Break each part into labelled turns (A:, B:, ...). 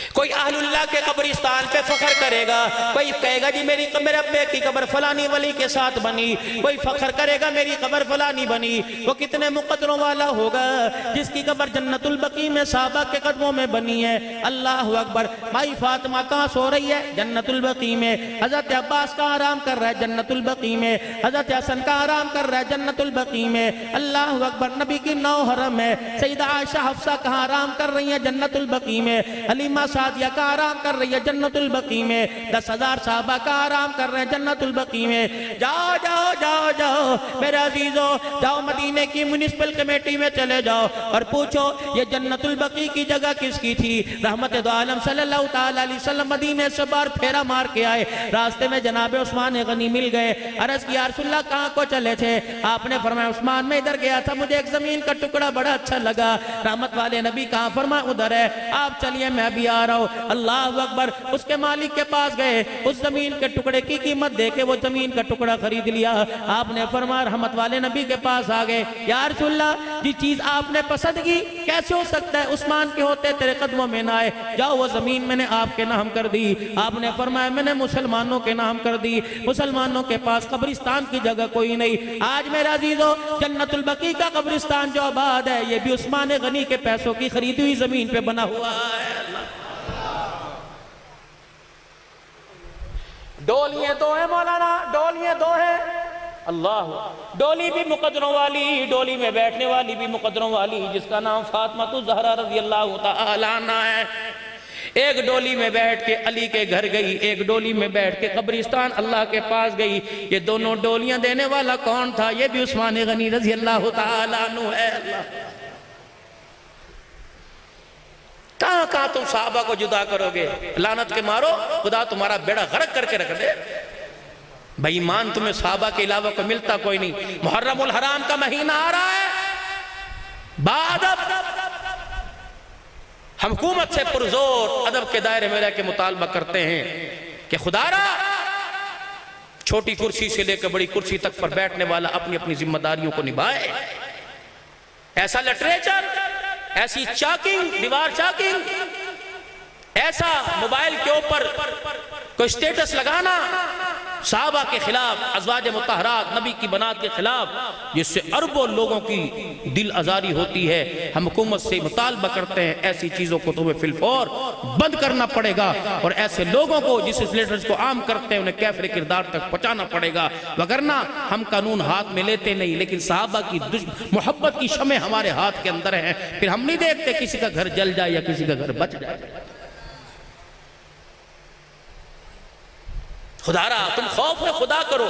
A: कोई अहलुल्लाह के कब्रिस्तान पे फख्र करेगा, कोई कहेगा जी मेरे अब्बे की कब्र फलानी वली के साथ बनी, कोई फख्र करेगा मेरी कब्र फलानी बनी। वो कितने मुकद्दरों वाला होगा जिसकी कब्र जन्नतुल बकी में साहबा के कदमों में बनी है। अल्लाह अकबर। माई फातिमा कहाँ सो रही है? जन्नतुल बकी में। हजरत अब्बास का आराम कर रहा है जन्नतुल बकी में। हजरत हसन का आराम कर रहा है जन्नतुल बकी में। अल्लाह अकबर। नबी की 9 हरम है। सईदा आयशा हफ्सा कहाँ आराम कर रही है? जन्नतुल बकी में। हलीमा सादिया का आराम कर रही है जन्नतुल बकी में। 10,000 साहबा का आराम कर रहे हैं जन्नतुल बकी में। जाओ जाओ जाओ जाओ मेरे अजीजों, जाओ मदीने की म्युनिसिपल कमेटी में चले जाओ और पूछो ये जन्नतुल बकी की जगह किसकी थी? रहमत दो आलम सल्लल्लाहु ताला अलैहि वसल्लम मदीने से बार फेरा मार के आए, रास्ते में जनाब उस्मान गनी मिल गए। अर्ज किया रसूलुल्लाह कहाँ को चले थे? आपने फरमाया उस्मान में इधर गया था, मुझे एक जमीन का टुकड़ा बड़ा अच्छा लगा। रहमत वाले नबी कहाँ? फरमाया उधर है, आप चलिए मैं भी आ रहा हूँ। अल्लाह अकबर। उसके मालिक के पास गए, उस जमीन के टुकड़े की कीमत देके वो जमीन का टुकड़ा खरीद लिया। आपने फरमाया रहमत वाले नबी के पास आ गए, या रसूलल्लाह जी चीज आपने पसंद की, कैसे हो सकता है उस्मान के होते तेरे कदमों में ना आए? जाओ वो जमीन मैंने आपके नाम कर दी। आपने फरमाया मैंने मुसलमानों के नाम कर दी, मुसलमानों के पास कब्रिस्तान की जगह कोई नहीं। आज मेरा अजीजों जन्नतुल बकी का कब्रिस्तान जो आबाद है ये भी उस्मान गनी के पैसों की खरीदी हुई जमीन पे बना हुआ है। डोलियां दो है मौलाना, डोलियां दो है। अल्लाह। डोली भी मुकद्दरों वाली, डोली में बैठने वाली भी मुकद्दरों वाली, जिसका नाम फातिमा ज़हरा रज़ी अल्लाह तआला अन्हा है। एक डोली में बैठ के अली के घर गई, एक डोली में बैठ के कब्रिस्तान अल्लाह के पास गई। ये दोनों डोलियां देने वाला कौन था? ये भी उस्मान गनी रज़ी अल्लाह तआला अन्हु है। अल्लाह। कहां कहां तुम साहबा को जुदा करोगे? लानत के मारो खुदा तुम्हारा बेड़ा गर्क करके रख दे। भाई ईमान तुम्हें साहबा के अलावा को मिलता कोई नहीं। मुहर्रमुल हराम का महीना आ रहा है, बादब हम हुकूमत से पुरजोर अदब के दायरे में रह के मुतालबा करते हैं कि खुदारा छोटी कुर्सी से लेकर बड़ी कुर्सी तक पर बैठने वाला अपनी अपनी जिम्मेदारियों को निभाए। ऐसा लिटरेचर, ऐसी चाकिंग, दीवार चाकिंग, ऐसा मोबाइल के ऊपर कोई स्टेटस लगाना साहबा के खिलाफ, अज़वाज मुतहरात नबी की बनात के खिलाफ, जिससे अरबों लोगों की दिल आज़ारी होती है। हम हुकूमत से मुतालबा करते हैं ऐसी चीज़ों को तुम्हें फिलफौर बंद करना पड़ेगा और ऐसे लोगों को जिस लिटरेचर को आम करते हैं उन्हें कैफिर किरदार तक पहुँचाना पड़ेगा। वगरना हम कानून हाथ में लेते नहीं, लेकिन साहबा की मोहब्बत की शमे हमारे हाथ के अंदर है। फिर हम नहीं देखते किसी का घर जल जाए या किसी का घर बच जाए। खुदारा तुम खौफ में खुदा करो।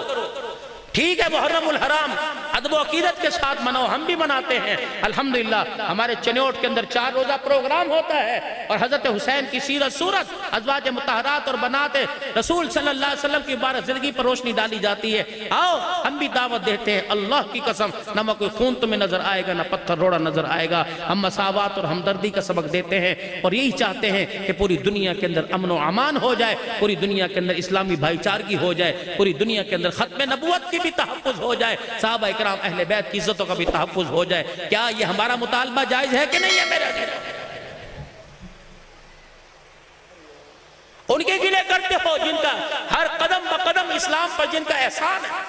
A: ठीक है मुहर्रमुल हराम अदब अकीदत के साथ मनाओ, हम भी मनाते हैं अल्हम्दुलिल्लाह। हमारे चनौट के अंदर 4 रोजा प्रोग्राम होता है और हजरत हुसैन की सीरत सूरत, अज़वाज मुतहरात और बनाते रसूल सल्लल्लाहु अलैहि वसल्लम की बारह जिंदगी पर रोशनी डाली जाती है। आओ हम भी दावत देते हैं, अल्लाह की कसम न कोई खून तुम्हें नजर आएगा न पत्थर रोड़ा नजर आएगा। हम मसावत और हमदर्दी का सबक देते हैं और यही चाहते हैं कि पूरी दुनिया के अंदर अमन व अमान हो जाए, पूरी दुनिया के अंदर इस्लामी भाईचारगी हो जाए, पूरी दुनिया के अंदर खत्म नबुवत की भी तहफ़्फ़ुज़ हो जाए, साहबा इकराम अहले बैत की इज्जतों का भी तहफ़्फ़ुज़ हो जाए। क्या ये हमारा मुतालबा जायज है कि नहीं है मेरे अज़ीज़? उनके गिले करते हो जिनका हर कदम ब कदम इस्लाम पर जिनका एहसान है।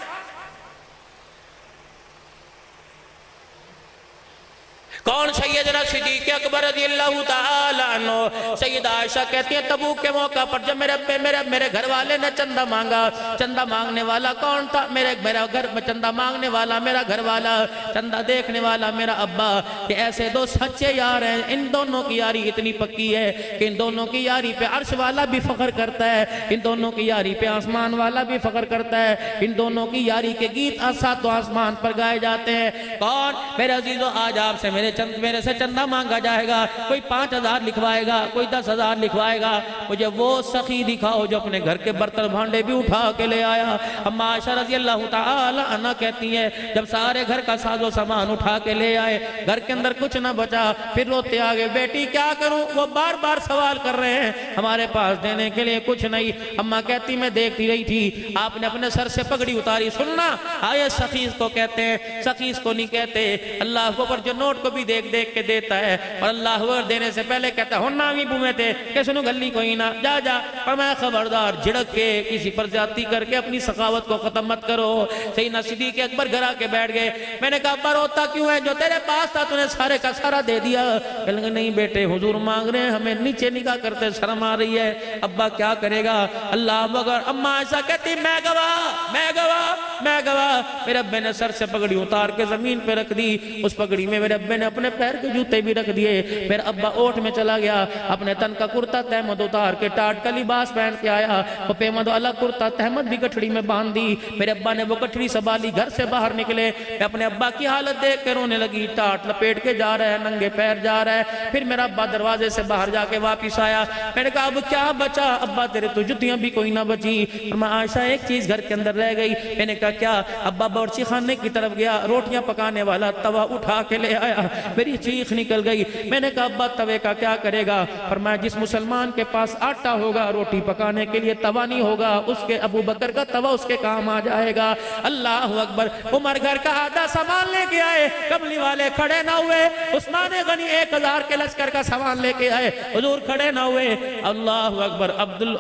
A: कौन? सैयदना सिद्दीक़ अकबर रज़ियल्लाहु ताला अन्हु। सैयदा आयशा कहती है तबूक के मौका पर जब मेरे घर वाले ने चंदा मांगा, चंदा मांगने वाला कौन था? मेरा घर में चंदा मांगने वाला मेरा घर वाला, चंदा देखने वाला मेरा अब्बा। कि ऐसे दो सच्चे यार हैं, इन दोनों की यारी इतनी पक्की है कि इन दोनों की यारी पे अर्श वाला भी फख्र करता है, इन दोनों की यारी पे आसमान वाला भी फख्र करता है। इन दोनों की यारी के गीत सातों आसमान पर गाए जाते हैं। कौन? मेरे अजीजों आज आपसे मेरे से चंदा मांगा जाएगा, कोई 5,000 लिखवाएगा, कोई 10,000 लिखवाएगा। मुझे वो सखी दिखाओ जो अपने घर के बर्तन भांडे भी उठा के ले आया। अम्मा आयशा रज़ियल्लाहु ताला अन्हा कहती है जब सारे घर का साजो सामान उठा के ले आए, घर के अंदर कुछ ना बचा, फिर रोते आ गए, बेटी क्या करूं? वो बार बार सवाल कर रहे हैं, हमारे पास देने के लिए कुछ नहीं। अम्मा कहती मैं देखती रही थी, आपने अपने सर से पगड़ी उतारी। सुनना आये सखीस को कहते हैं, सखीस को नहीं कहते। अल्लाह को पर जो नोट को भी देख देख के देता है और अल्लाह अकबर देने से पहले कहता है होना भी बुमे थे कि सुनो गली कोई ना जा जा। और मैं खबरदार झिड़क के किसी पर ज्यादती करके अपनी सखावत को खत्म मत करो। सैयदना सिद्दीक़ अकबर घर आके बैठ गए। मैंने कहा अब्बा रोता क्यों है, जो तेरे पास था तूने सारे का सारा दे दिया। कहने नहीं बेटे हुजूर मांग रहे हैं, हमें नीचे निगाह करते शर्म आ रही है। अब्बा क्या करेगा, अल्लाह मगर अम्मा ऐसा कहती मैं गवाह मैं गवाह मैं गवाह। मेरे अब्बे ने सर से पगड़ी उतार के जमीन पे रख दी। उस पगड़ी में मेरे अब्बे ने अपने पैर के जूते भी रख दिए। मेरा अब्बा ओठ में चला गया, अपने तन का कुर्ता तहमद उतार के टाट का लिबास पहन के आया। वो पेमद वाला कुर्ता तहमद भी गठड़ी में बांध दी। मेरे अब्बा ने वो गठड़ी संभाली, घर से बाहर निकले। मैं अपने अब्बा की हालत देख के रोने लगी। टाट लपेट के जा रहा है, नंगे पैर जा रहा है। फिर मेरा अब्बा दरवाजे से बाहर जाके वापिस आया। मैंने कहा अब क्या बचा अब्बा, तेरे तो जुतियां भी कोई ना बची। और मैं आयशा एक चीज घर के अंदर रह गई। मैंने कहा क्या, अब्बा बावर्ची खाने की तरफ गया, रोटियां पकाने वाला तवा उठा के ले आया। मेरी चीख निकल गई। मैंने कहा अब्बा तवे का क्या करेगा। और मैं जिस मुसलमान के पास आटा होगा रोटी पकाने के लिए तवा नहीं होगा, उसके अबू बकर का तवा उसके काम आ जाएगा। अल्लाह अकबर। उमर घर का आधा सामान लेके आए, कमली वाले खड़े ना हुए। उस्मान गनी 1000 के लश्कर का सामान लेके आए, हुजूर खड़े ना हुए। अल्लाह अकबर।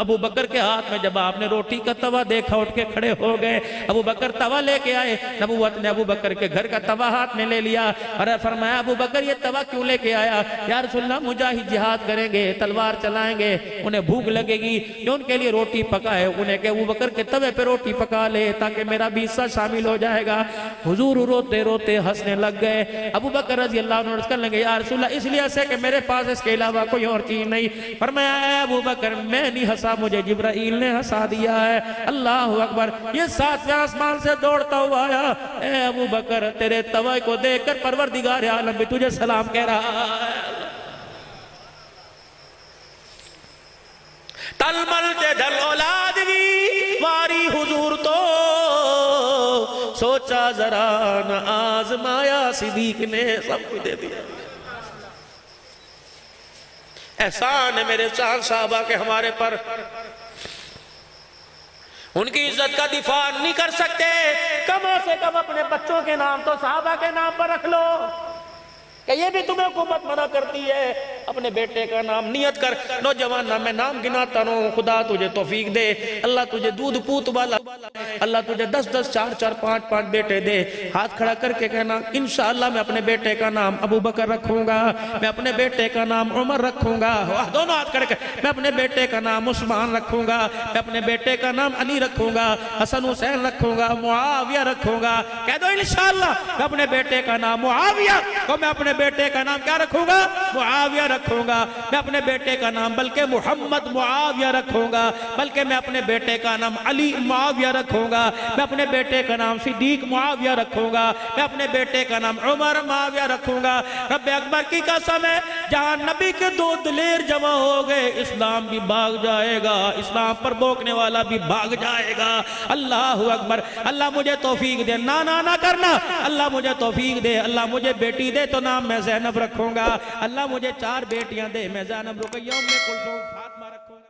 A: अबू बकर के हाथ में जब आपने रोटी का तवा देखा उठ के खड़े हो गए। अबू बकर तवा लेके आए। नबूवत ने अबू बकर के घर का तवा हाथ में ले लिया और फरमाया अबू बकर ये तवा क्यों लेके आया। या रसूलल्लाह मुजाहिद जिहाद करेंगे, तलवार चलाएंगे, उन्हें भूख लगेगी, जो उनके लिए रोटी पकाए, उन्हें के अबू बकर के तवे पे रोटी पका ले ताकि मेरा भी हिस्सा शामिल हो जाएगा। हुजूर रोते रोते हंसने लग गए। अबू बकर रज़ी अल्लाह अन्हु करने लगे या रसूलल्लाह इसलिए हंसे कि मेरे पास इसके अलावा कोई और चीज नहीं। फरमाया अबू बकर मैं नहीं हंसा, मुझे जिब्राइल ने हंसा दिया है। अल्लाह अकबर। ये 7वें आसमान से दौड़ता हुआ आया। ए अबू बकर तेरे तवे को देखकर परवरदिगार आलम भी तुझे सलाम कह रहा है। तलमल के ढल औलादगी वारी हुजूर तो सोचा जरा न आजमाया, सिद्दीक ने सब कुछ दे दिया। एहसान है मेरे चांद साहबा के हमारे पर। उनकी इज्जत का दिफा नहीं कर सकते, कम से कम अपने बच्चों के नाम तो साहबा के नाम पर रख लो। कि ये भी तुम्हें हुकूमत मना करती है, अपने बेटे का नाम नियत कर। नौजवान ना मैं नाम गिनाता रहूं, खुदा तुझे तौफीक दे, अल्लाह तुझे दूध पूत वाला, अल्लाह तुझे 10-10 4-4 5-5 बेटे दे। हाथ खड़ा करके कहना इंशाअल्लाह मैं अपने बेटे का नाम अबू बकर रखूंगा, मैं अपने बेटे का नाम उमर रखूंगा। दोनों हाथ खड़े मैं अपने बेटे का नाम उस्मान रखूंगा, मैं अपने बेटे का नाम अली रखूंगा, हसन हुसैन रखूंगा, मुआविया रखूंगा। कह दो इंशाअल्लाह मैं अपने बेटे का नाम मुआविया को मैं अपने बेटे का नाम क्या रखूंगा, मुआविया रखूंगा। मैं अपने बेटे का नाम बल्कि मोहम्मद मुआविया रखूंगा, बल्कि मैं अपने बेटे का नाम अली मुआविया रखूंगा, मैं अपने बेटे का नाम सिद्दीक मुआविया रखूंगा, मैं अपने बेटे का नाम उमर मुआविया रखूंगा। रब्बे अकबर की कसम है जहां नबी के 2 दिलेर जमा हो गए इस्लाम भी भाग जाएगा, इस्लाम पर भोंकने वाला भी भाग जाएगा। अल्लाह अकबर। अल्लाह मुझे तौफीक दे, ना ना ना करना, अल्लाह मुझे तौफीक दे। अल्लाह मुझे बेटी दे तो नाम मैं ज़ैनब रखूंगा। अल्लाह मुझे 4 बेटियां दे, मैं ज़ैनब रुकैया उम्मे कुलसूम